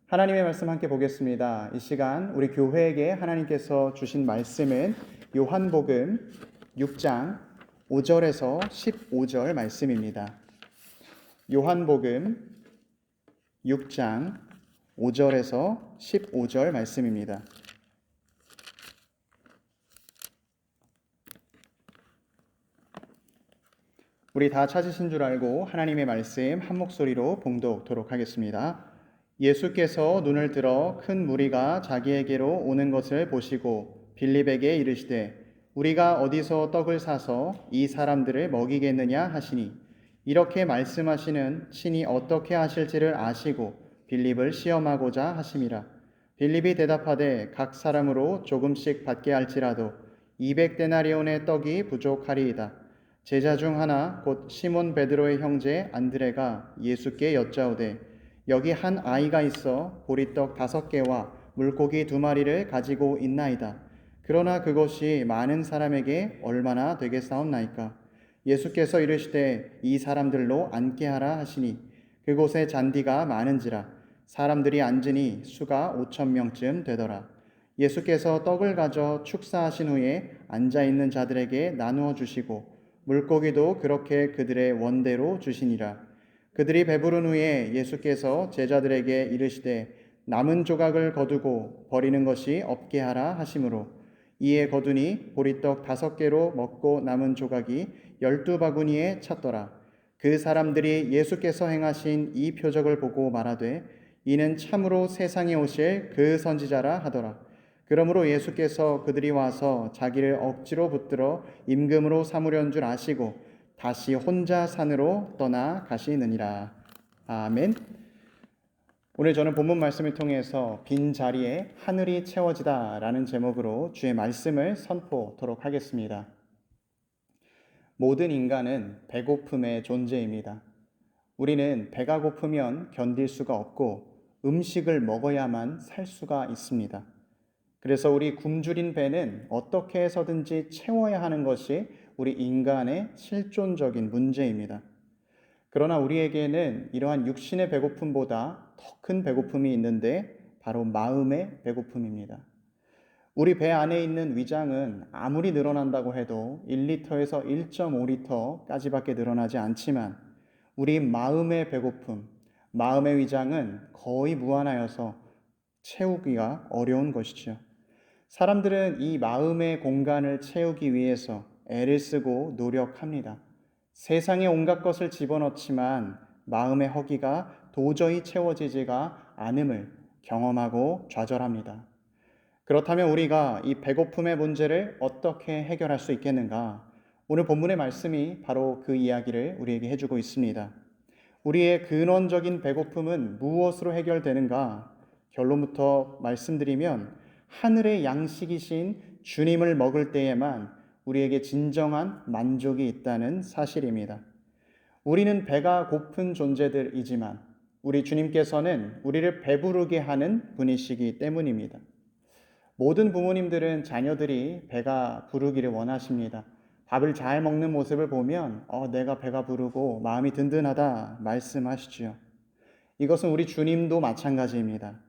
하나님의 말씀 함께 보겠습니다. 이 시간 우리 교회에게 하나님께서 주신 말씀은 요한복음 6장 5절에서 15절 말씀입니다. 요한복음 6장 5절에서 15절 말씀입니다. 우리 다 찾으신 줄 알고 하나님의 말씀 한 목소리로 봉독하도록 하겠습니다. 예수께서 눈을 들어 큰 무리가 자기에게로 오는 것을 보시고 빌립에게 이르시되 우리가 어디서 떡을 사서 이 사람들을 먹이겠느냐 하시니 이렇게 말씀하시는 친히 어떻게 하실지를 아시고 빌립을 시험하고자 하심이라. 빌립이 대답하되 각 사람으로 조금씩 받게 할지라도 200데나리온의 떡이 부족하리이다. 제자 중 하나 곧 시몬 베드로의 형제 안드레가 예수께 여짜오되 여기 한 아이가 있어 보리떡 5개와 물고기 2마리를 가지고 있나이다. 그러나 그것이 많은 사람에게 얼마나 되겠사옵나이까? 예수께서 이르시되 이 사람들로 앉게 하라 하시니 그곳에 잔디가 많은지라 사람들이 앉으니 수가 5,000명쯤 되더라. 예수께서 떡을 가져 축사하신 후에 앉아있는 자들에게 나누어 주시고 물고기도 그렇게 그들의 원대로 주시니라. 그들이 배부른 후에 예수께서 제자들에게 이르시되 남은 조각을 거두고 버리는 것이 없게 하라 하시므로 이에 거두니 보리떡 5개로 먹고 남은 조각이 12바구니에 찼더라. 그 사람들이 예수께서 행하신 이 표적을 보고 말하되 이는 참으로 세상에 오실 그 선지자라 하더라. 그러므로 예수께서 그들이 와서 자기를 억지로 붙들어 임금으로 삼으려는 줄 아시고 다시 혼자 산으로 떠나 가시느니라. 아멘. 오늘 저는 본문 말씀을 통해서 빈 자리에 하늘이 채워지다 라는 제목으로 주의 말씀을 선포하도록 하겠습니다. 모든 인간은 배고픔의 존재입니다. 우리는 배가 고프면 견딜 수가 없고 음식을 먹어야만 살 수가 있습니다. 그래서 우리 굶주린 배는 어떻게 해서든지 채워야 하는 것이 우리 인간의 실존적인 문제입니다. 그러나 우리에게는 이러한 육신의 배고픔보다 더 큰 배고픔이 있는데 바로 마음의 배고픔입니다. 우리 배 안에 있는 위장은 아무리 늘어난다고 해도 1리터에서 1.5리터까지밖에 늘어나지 않지만 우리 마음의 배고픔, 마음의 위장은 거의 무한하여서 채우기가 어려운 것이죠. 사람들은 이 마음의 공간을 채우기 위해서 애를 쓰고 노력합니다. 세상에 온갖 것을 집어넣지만 마음의 허기가 도저히 채워지지가 않음을 경험하고 좌절합니다. 그렇다면 우리가 이 배고픔의 문제를 어떻게 해결할 수 있겠는가? 오늘 본문의 말씀이 바로 그 이야기를 우리에게 해주고 있습니다. 우리의 근원적인 배고픔은 무엇으로 해결되는가? 결론부터 말씀드리면 하늘의 양식이신 주님을 먹을 때에만 우리에게 진정한 만족이 있다는 사실입니다. 우리는 배가 고픈 존재들이지만 우리 주님께서는 우리를 배부르게 하는 분이시기 때문입니다. 모든 부모님들은 자녀들이 배가 부르기를 원하십니다. 밥을 잘 먹는 모습을 보면 내가 배가 부르고 마음이 든든하다 말씀하시지요. 이것은 우리 주님도 마찬가지입니다.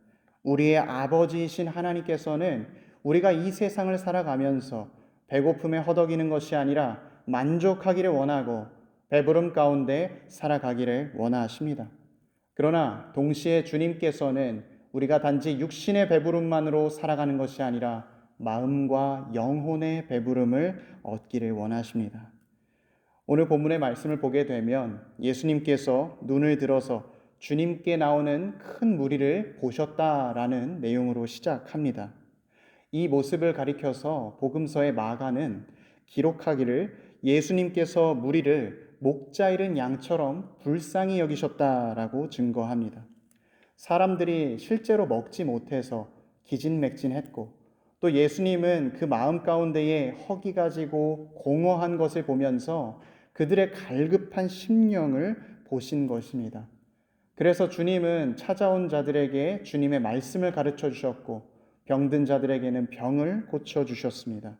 우리의 아버지이신 하나님께서는 우리가 이 세상을 살아가면서 배고픔에 허덕이는 것이 아니라 만족하기를 원하고 배부름 가운데 살아가기를 원하십니다. 그러나 동시에 주님께서는 우리가 단지 육신의 배부름만으로 살아가는 것이 아니라 마음과 영혼의 배부름을 얻기를 원하십니다. 오늘 본문의 말씀을 보게 되면 예수님께서 눈을 들어서 주님께 나오는 큰 무리를 보셨다라는 내용으로 시작합니다. 이 모습을 가리켜서 복음서의 마가는 기록하기를 예수님께서 무리를 목자 잃은 양처럼 불쌍히 여기셨다라고 증거합니다. 사람들이 실제로 먹지 못해서 기진맥진했고 또 예수님은 그 마음 가운데에 허기 가지고 공허한 것을 보면서 그들의 갈급한 심령을 보신 것입니다. 그래서 주님은 찾아온 자들에게 주님의 말씀을 가르쳐 주셨고 병든 자들에게는 병을 고쳐 주셨습니다.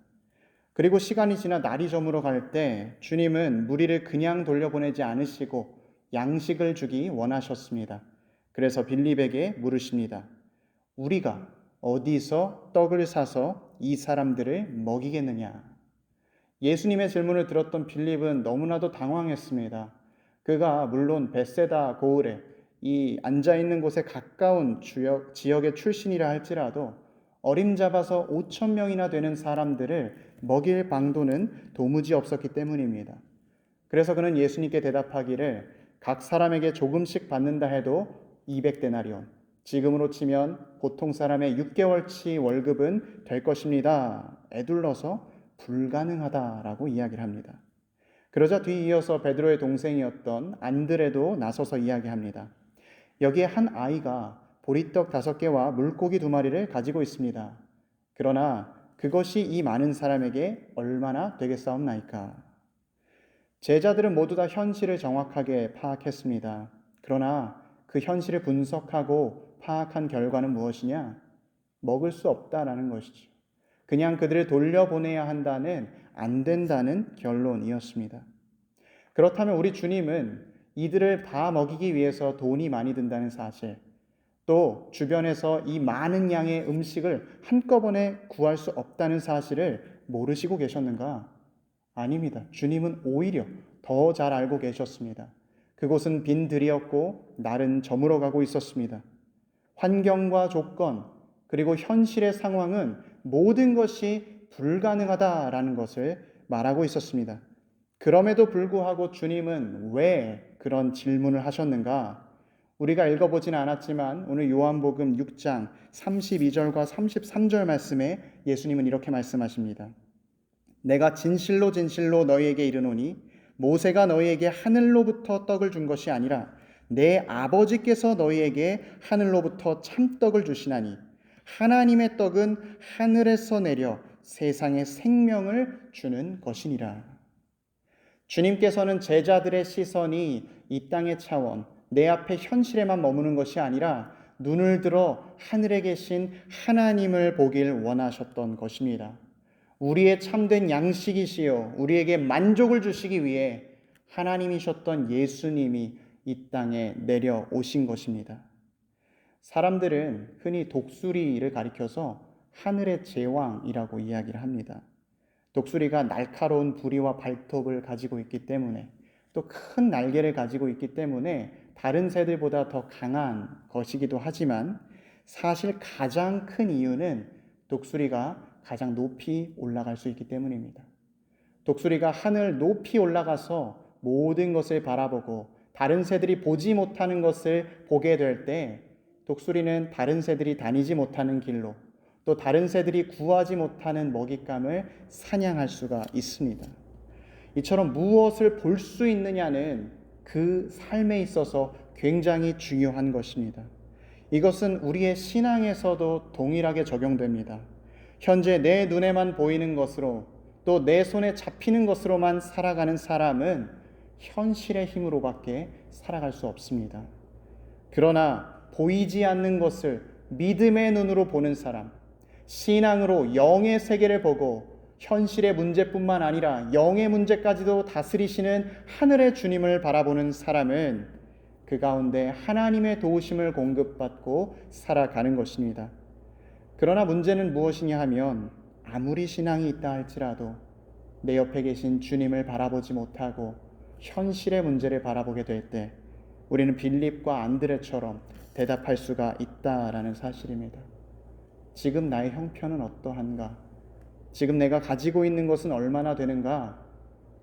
그리고 시간이 지나 날이 저물어 갈 때 주님은 무리를 그냥 돌려보내지 않으시고 양식을 주기 원하셨습니다. 그래서 빌립에게 물으십니다. 우리가 어디서 떡을 사서 이 사람들을 먹이겠느냐? 예수님의 질문을 들었던 빌립은 너무나도 당황했습니다. 그가 물론 벳세다 고을에 이 앉아있는 곳에 가까운 지역의 출신이라 할지라도 어림잡아서 5천 명이나 되는 사람들을 먹일 방도는 도무지 없었기 때문입니다. 그래서 그는 예수님께 대답하기를 각 사람에게 조금씩 받는다 해도 200데나리온, 지금으로 치면 보통 사람의 6개월치 월급은 될 것입니다. 에둘러서 불가능하다라고 이야기를 합니다. 그러자 뒤이어서 베드로의 동생이었던 안드레도 나서서 이야기합니다. 여기에 한 아이가 보리떡 5개와 물고기 2마리를 가지고 있습니다. 그러나 그것이 이 많은 사람에게 얼마나 되겠사옵나이까? 제자들은 모두 다 현실을 정확하게 파악했습니다. 그러나 그 현실을 분석하고 파악한 결과는 무엇이냐? 먹을 수 없다라는 것이죠. 그냥 그들을 돌려보내야 한다는, 안 된다는 결론이었습니다. 그렇다면 우리 주님은 이들을 다 먹이기 위해서 돈이 많이 든다는 사실, 또 주변에서 이 많은 양의 음식을 한꺼번에 구할 수 없다는 사실을 모르시고 계셨는가? 아닙니다. 주님은 오히려 더 잘 알고 계셨습니다. 그곳은 빈 들이었고 날은 저물어 가고 있었습니다. 환경과 조건, 그리고 현실의 상황은 모든 것이 불가능하다라는 것을 말하고 있었습니다. 그럼에도 불구하고 주님은 왜 그런 질문을 하셨는가? 우리가 읽어보진 않았지만 오늘 요한복음 6장 32절과 33절 말씀에 예수님은 이렇게 말씀하십니다. 내가 진실로 진실로 너희에게 이르노니 모세가 너희에게 하늘로부터 떡을 준 것이 아니라 내 아버지께서 너희에게 하늘로부터 참떡을 주시나니 하나님의 떡은 하늘에서 내려 세상에 생명을 주는 것이니라. 주님께서는 제자들의 시선이 이 땅의 차원, 내 앞에 현실에만 머무는 것이 아니라 눈을 들어 하늘에 계신 하나님을 보길 원하셨던 것입니다. 우리의 참된 양식이시요 우리에게 만족을 주시기 위해 하나님이셨던 예수님이 이 땅에 내려오신 것입니다. 사람들은 흔히 독수리를 가리켜서 하늘의 제왕이라고 이야기를 합니다. 독수리가 날카로운 부리와 발톱을 가지고 있기 때문에, 또 큰 날개를 가지고 있기 때문에 다른 새들보다 더 강한 것이기도 하지만, 사실 가장 큰 이유는 독수리가 가장 높이 올라갈 수 있기 때문입니다. 독수리가 하늘 높이 올라가서 모든 것을 바라보고 다른 새들이 보지 못하는 것을 보게 될 때 독수리는 다른 새들이 다니지 못하는 길로, 또 다른 새들이 구하지 못하는 먹잇감을 사냥할 수가 있습니다. 이처럼 무엇을 볼 수 있느냐는 그 삶에 있어서 굉장히 중요한 것입니다. 이것은 우리의 신앙에서도 동일하게 적용됩니다. 현재 내 눈에만 보이는 것으로, 또 내 손에 잡히는 것으로만 살아가는 사람은 현실의 힘으로밖에 살아갈 수 없습니다. 그러나 보이지 않는 것을 믿음의 눈으로 보는 사람, 신앙으로 영의 세계를 보고 현실의 문제뿐만 아니라 영의 문제까지도 다스리시는 하늘의 주님을 바라보는 사람은 그 가운데 하나님의 도우심을 공급받고 살아가는 것입니다. 그러나 문제는 무엇이냐 하면, 아무리 신앙이 있다 할지라도 내 옆에 계신 주님을 바라보지 못하고 현실의 문제를 바라보게 될 때 우리는 빌립과 안드레처럼 대답할 수가 있다라는 사실입니다. 지금 나의 형편은 어떠한가? 지금 내가 가지고 있는 것은 얼마나 되는가?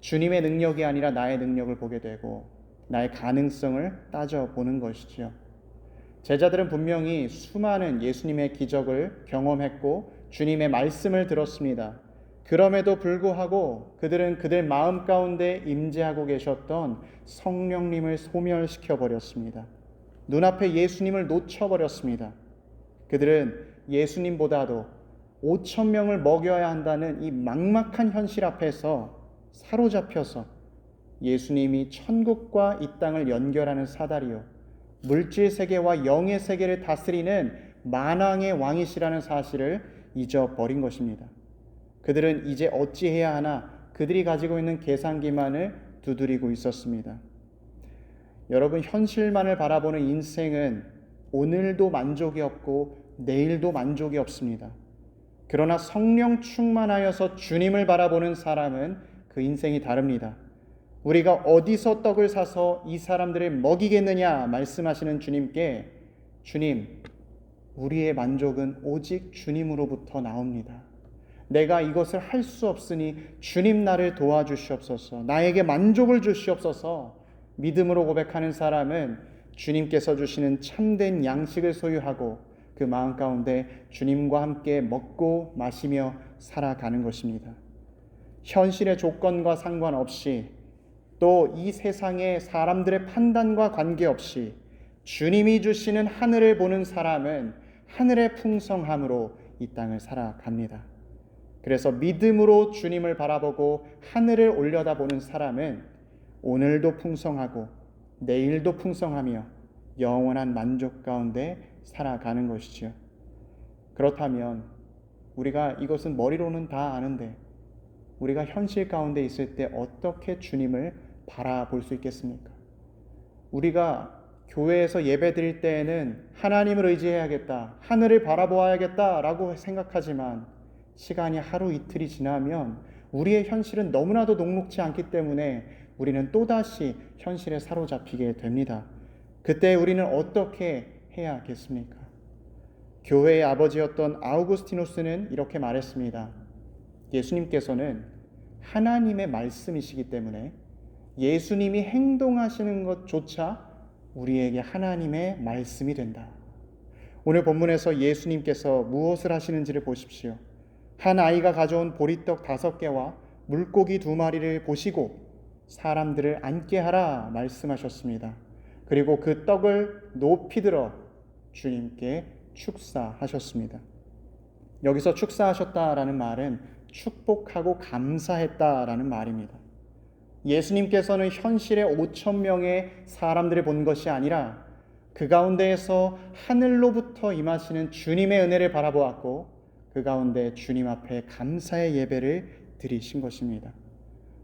주님의 능력이 아니라 나의 능력을 보게 되고 나의 가능성을 따져보는 것이지요. 제자들은 분명히 수많은 예수님의 기적을 경험했고 주님의 말씀을 들었습니다. 그럼에도 불구하고 그들은 그들 마음 가운데 임재하고 계셨던 성령님을 소멸시켜 버렸습니다. 눈앞에 예수님을 놓쳐버렸습니다. 그들은 예수님보다도 5천 명을 먹여야 한다는 이 막막한 현실 앞에서 사로잡혀서 예수님이 천국과 이 땅을 연결하는 사다리요, 물질 세계와 영의 세계를 다스리는 만왕의 왕이시라는 사실을 잊어버린 것입니다. 그들은 이제 어찌해야 하나 그들이 가지고 있는 계산기만을 두드리고 있었습니다. 여러분, 현실만을 바라보는 인생은 오늘도 만족이 없고 내일도 만족이 없습니다. 그러나 성령 충만하여서 주님을 바라보는 사람은 그 인생이 다릅니다. 우리가 어디서 떡을 사서 이 사람들을 먹이겠느냐 말씀하시는 주님께, 주님, 우리의 만족은 오직 주님으로부터 나옵니다. 내가 이것을 할 수 없으니 주님 나를 도와주시옵소서, 나에게 만족을 주시옵소서. 믿음으로 고백하는 사람은 주님께서 주시는 참된 양식을 소유하고 그 마음 가운데 주님과 함께 먹고 마시며 살아가는 것입니다. 현실의 조건과 상관없이, 또 이 세상의 사람들의 판단과 관계없이 주님이 주시는 하늘을 보는 사람은 하늘의 풍성함으로 이 땅을 살아갑니다. 그래서 믿음으로 주님을 바라보고 하늘을 올려다보는 사람은 오늘도 풍성하고 내일도 풍성하며 영원한 만족 가운데 살아가는 것이죠. 그렇다면 우리가 이것은 머리로는 다 아는데 우리가 현실 가운데 있을 때 어떻게 주님을 바라볼 수 있겠습니까? 우리가 교회에서 예배 드릴 때에는 하나님을 의지해야겠다, 하늘을 바라보아야겠다 라고 생각하지만 시간이 하루 이틀이 지나면 우리의 현실은 너무나도 녹록지 않기 때문에 우리는 또다시 현실에 사로잡히게 됩니다. 그때 우리는 어떻게 해야겠습니까? 교회의 아버지였던 아우구스티누스는 이렇게 말했습니다. 예수님께서는 하나님의 말씀이시기 때문에 예수님이 행동하시는 것조차 우리에게 하나님의 말씀이 된다. 오늘 본문에서 예수님께서 무엇을 하시는지를 보십시오. 한 아이가 가져온 보리떡 5개와 물고기 2마리를 보시고 사람들을 앉게 하라 말씀하셨습니다. 그리고 그 떡을 높이 들어 주님께 축사하셨습니다. 여기서 축사하셨다라는 말은 축복하고 감사했다라는 말입니다. 예수님께서는 현실의 5,000명의 사람들을 본 것이 아니라 그 가운데에서 하늘로부터 임하시는 주님의 은혜를 바라보았고 그 가운데 주님 앞에 감사의 예배를 드리신 것입니다.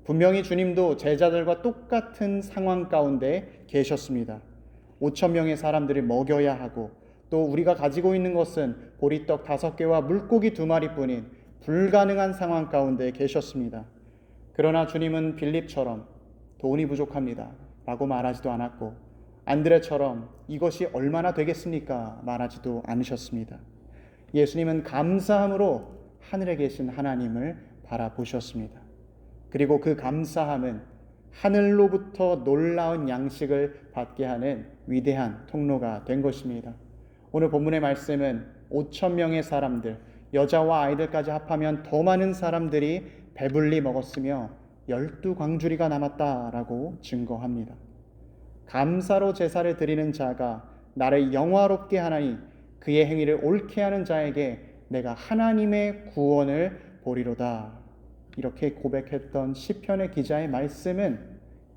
분명히 주님도 제자들과 똑같은 상황 가운데 계셨습니다. 5,000명의 사람들을 먹여야 하고 또 우리가 가지고 있는 것은 보리떡 5개와 물고기 2마리뿐인 불가능한 상황 가운데 계셨습니다. 그러나 주님은 빌립처럼 돈이 부족합니다 라고 말하지도 않았고 안드레처럼 이것이 얼마나 되겠습니까 말하지도 않으셨습니다. 예수님은 감사함으로 하늘에 계신 하나님을 바라보셨습니다. 그리고 그 감사함은 하늘로부터 놀라운 양식을 받게 하는 위대한 통로가 된 것입니다. 오늘 본문의 말씀은 5,000명의 사람들, 여자와 아이들까지 합하면 더 많은 사람들이 배불리 먹었으며 12광주리가 남았다라고 증거합니다. 감사로 제사를 드리는 자가 나를 영화롭게 하나니 그의 행위를 옳게 하는 자에게 내가 하나님의 구원을 보리로다. 이렇게 고백했던 시편의 기자의 말씀은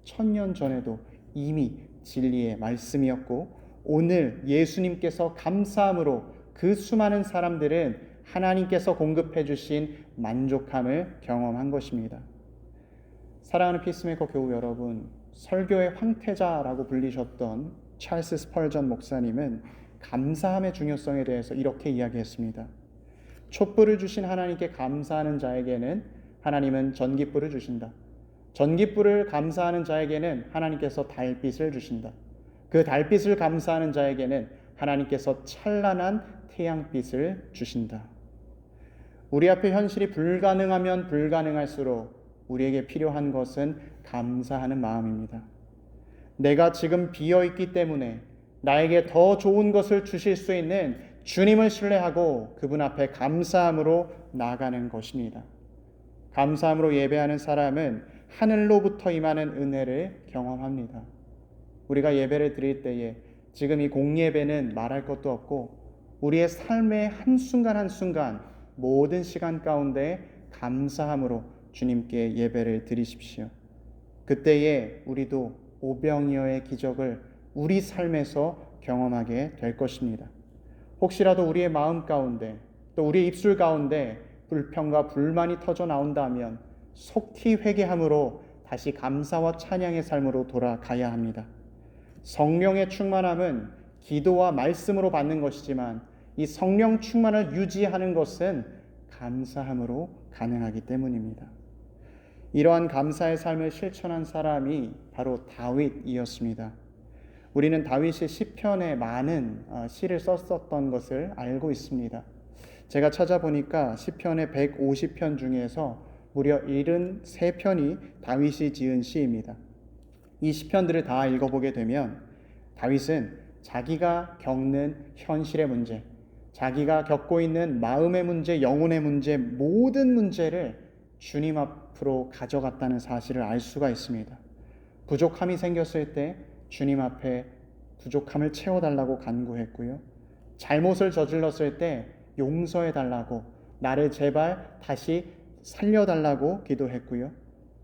1000년 전에도 이미 진리의 말씀이었고 오늘 예수님께서 감사함으로 그 수많은 사람들은 하나님께서 공급해 주신 만족함을 경험한 것입니다. 사랑하는 피스메이커 교우 여러분, 설교의 황태자라고 불리셨던 찰스 스펄전 목사님은 감사함의 중요성에 대해서 이렇게 이야기했습니다. 촛불을 주신 하나님께 감사하는 자에게는 하나님은 전깃불을 주신다. 전깃불을 감사하는 자에게는 하나님께서 달빛을 주신다. 그 달빛을 감사하는 자에게는 하나님께서 찬란한 태양빛을 주신다. 우리 앞에 현실이 불가능하면 불가능할수록 우리에게 필요한 것은 감사하는 마음입니다. 내가 지금 비어있기 때문에 나에게 더 좋은 것을 주실 수 있는 주님을 신뢰하고 그분 앞에 감사함으로 나아가는 것입니다. 감사함으로 예배하는 사람은 하늘로부터 임하는 은혜를 경험합니다. 우리가 예배를 드릴 때에 지금 이 공예배는 말할 것도 없고 우리의 삶의 한순간 한순간 모든 시간 가운데 감사함으로 주님께 예배를 드리십시오. 그때에 우리도 오병이어의 기적을 우리 삶에서 경험하게 될 것입니다. 혹시라도 우리의 마음 가운데 또 우리의 입술 가운데 불평과 불만이 터져 나온다면 속히 회개함으로 다시 감사와 찬양의 삶으로 돌아가야 합니다. 성령의 충만함은 기도와 말씀으로 받는 것이지만 이 성령 충만을 유지하는 것은 감사함으로 가능하기 때문입니다. 이러한 감사의 삶을 실천한 사람이 바로 다윗이었습니다. 우리는 다윗이 시편에 많은 시를 썼었던 것을 알고 있습니다. 제가 찾아보니까 시편의 150편 중에서 무려 73편이 다윗이 지은 시입니다. 이 시편들을 다 읽어보게 되면 다윗은 자기가 겪는 현실의 문제, 자기가 겪고 있는 마음의 문제, 영혼의 문제, 모든 문제를 주님 앞으로 가져갔다는 사실을 알 수가 있습니다. 부족함이 생겼을 때 주님 앞에 부족함을 채워달라고 간구했고요. 잘못을 저질렀을 때 용서해달라고, 나를 제발 다시 살려달라고 기도했고요.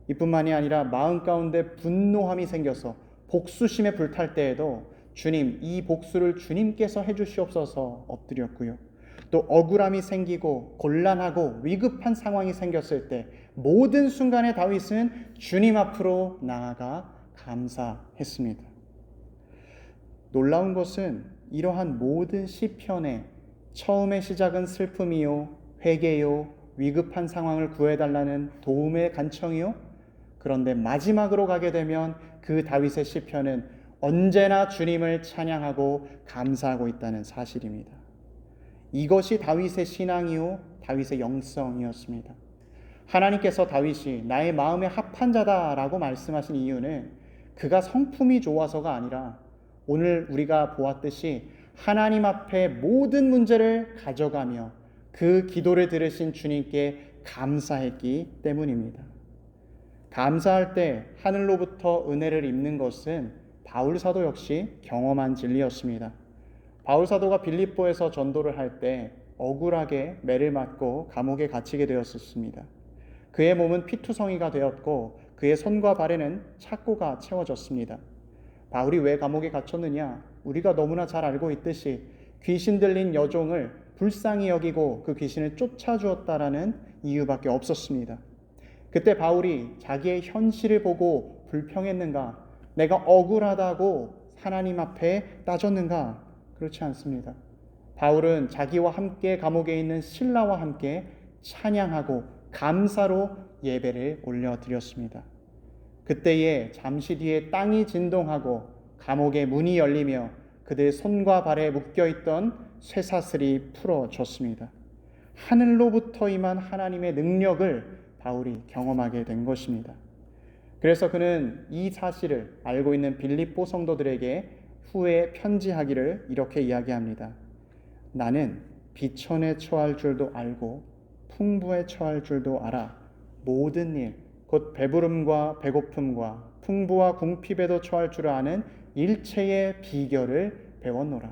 이뿐만이 아니라 마음 가운데 분노함이 생겨서 복수심에 불탈 때에도 주님, 이 복수를 주님께서 해주시옵소서 엎드렸고요. 또 억울함이 생기고 곤란하고 위급한 상황이 생겼을 때 모든 순간에 다윗은 주님 앞으로 나아가 감사했습니다. 놀라운 것은 이러한 모든 시편의 처음의 시작은 슬픔이요, 회개요, 위급한 상황을 구해달라는 도움의 간청이요, 그런데 마지막으로 가게 되면 그 다윗의 시편은 언제나 주님을 찬양하고 감사하고 있다는 사실입니다. 이것이 다윗의 신앙이요, 다윗의 영성이었습니다. 하나님께서 다윗이 나의 마음에 합한 자다라고 말씀하신 이유는 그가 성품이 좋아서가 아니라 오늘 우리가 보았듯이 하나님 앞에 모든 문제를 가져가며 그 기도를 들으신 주님께 감사했기 때문입니다. 감사할 때 하늘로부터 은혜를 입는 것은 바울 사도 역시 경험한 진리였습니다. 바울 사도가 빌립보에서 전도를 할 때 억울하게 매를 맞고 감옥에 갇히게 되었습니다. 그의 몸은 피투성이가 되었고 그의 손과 발에는 착고가 채워졌습니다. 바울이 왜 감옥에 갇혔느냐? 우리가 너무나 잘 알고 있듯이 귀신 들린 여종을 불쌍히 여기고 그 귀신을 쫓아주었다라는 이유밖에 없었습니다. 그때 바울이 자기의 현실을 보고 불평했는가? 내가 억울하다고 하나님 앞에 따졌는가? 그렇지 않습니다. 바울은 자기와 함께 감옥에 있는 실라와 함께 찬양하고 감사로 예배를 올려드렸습니다. 그때에 잠시 뒤에 땅이 진동하고 감옥의 문이 열리며 그들 손과 발에 묶여있던 쇠사슬이 풀어졌습니다. 하늘로부터 임한 하나님의 능력을 바울이 경험하게 된 것입니다. 그래서 그는 이 사실을 알고 있는 빌립보 성도들에게 후에 편지하기를 이렇게 이야기합니다. 나는 비천에 처할 줄도 알고 풍부에 처할 줄도 알아 모든 일, 곧 배부름과 배고픔과 풍부와 궁핍에도 처할 줄 아는 일체의 비결을 배웠노라.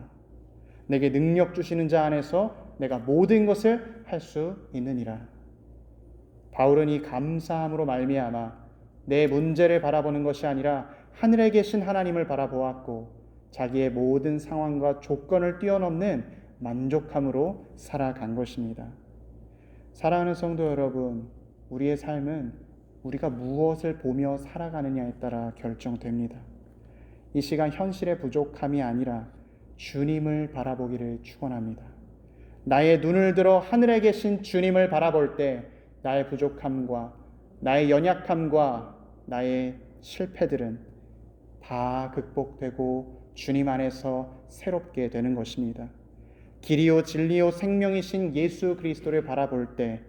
내게 능력 주시는 자 안에서 내가 모든 것을 할 수 있느니라. 바울은 이 감사함으로 말미암아 내 문제를 바라보는 것이 아니라 하늘에 계신 하나님을 바라보았고 자기의 모든 상황과 조건을 뛰어넘는 만족함으로 살아간 것입니다. 사랑하는 성도 여러분, 우리의 삶은 우리가 무엇을 보며 살아가느냐에 따라 결정됩니다. 이 시간 현실의 부족함이 아니라 주님을 바라보기를 축원합니다. 나의 눈을 들어 하늘에 계신 주님을 바라볼 때 나의 부족함과 나의 연약함과 나의 실패들은 다 극복되고 주님 안에서 새롭게 되는 것입니다. 길이요 진리요 생명이신 예수 그리스도를 바라볼 때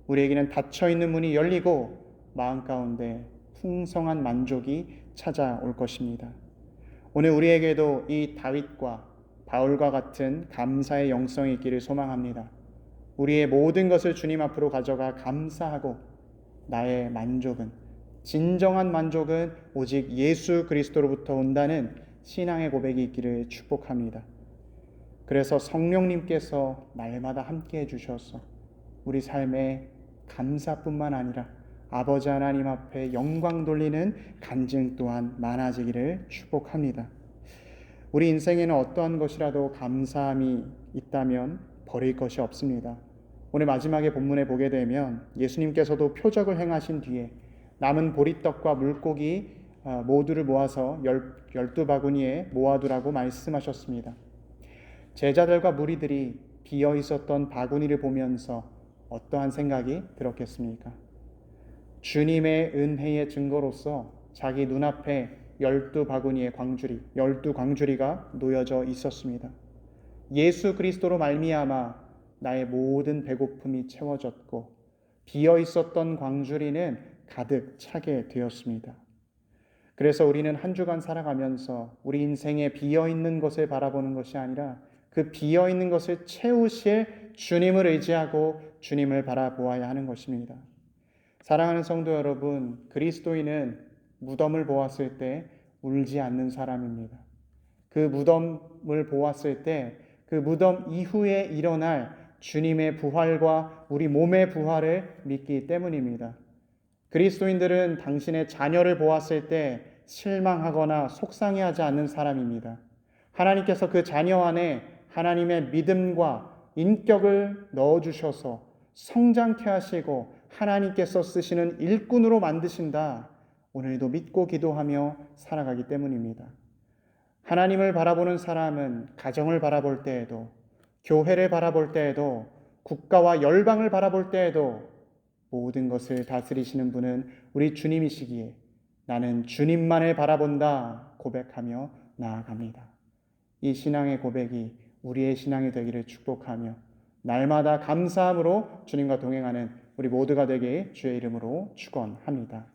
우리에게는 닫혀있는 문이 열리고 마음 가운데 풍성한 만족이 찾아올 것입니다. 오늘 우리에게도 이 다윗과 바울과 같은 감사의 영성이 있기를 소망합니다. 우리의 모든 것을 주님 앞으로 가져가 감사하고 나의 만족은, 진정한 만족은 오직 예수 그리스도로부터 온다는 신앙의 고백이 있기를 축복합니다. 그래서 성령님께서 날마다 함께해 주셔서 우리 삶에 감사뿐만 아니라 아버지 하나님 앞에 영광 돌리는 간증 또한 많아지기를 축복합니다. 우리 인생에는 어떠한 것이라도 감사함이 있다면 버릴 것이 없습니다. 오늘 마지막에 본문에 보게 되면 예수님께서도 표적을 행하신 뒤에 남은 보리떡과 물고기 모두를 모아서 12바구니에 모아두라고 말씀하셨습니다. 제자들과 무리들이 비어 있었던 바구니를 보면서 어떠한 생각이 들었겠습니까? 주님의 은혜의 증거로서 자기 눈앞에 12바구니의 광주리, 12광주리가 놓여져 있었습니다. 예수 그리스도로 말미암아 나의 모든 배고픔이 채워졌고 비어 있었던 광주리는 가득 차게 되었습니다. 그래서 우리는 한 주간 살아가면서 우리 인생에 비어 있는 것을 바라보는 것이 아니라 그 비어 있는 것을 채우실 주님을 의지하고 주님을 바라보아야 하는 것입니다. 사랑하는 성도 여러분, 그리스도인은 무덤을 보았을 때 울지 않는 사람입니다. 그 무덤을 보았을 때 그 무덤 이후에 일어날 주님의 부활과 우리 몸의 부활을 믿기 때문입니다. 그리스도인들은 당신의 자녀를 보았을 때 실망하거나 속상해하지 않는 사람입니다. 하나님께서 그 자녀 안에 하나님의 믿음과 인격을 넣어주셔서 성장케 하시고 하나님께서 쓰시는 일꾼으로 만드신다. 오늘도 믿고 기도하며 살아가기 때문입니다. 하나님을 바라보는 사람은 가정을 바라볼 때에도, 교회를 바라볼 때에도, 국가와 열방을 바라볼 때에도 모든 것을 다스리시는 분은 우리 주님이시기에 나는 주님만을 바라본다 고백하며 나아갑니다. 이 신앙의 고백이 우리의 신앙이 되기를 축복하며 날마다 감사함으로 주님과 동행하는 우리 모두가 되게 주의 이름으로 축원합니다.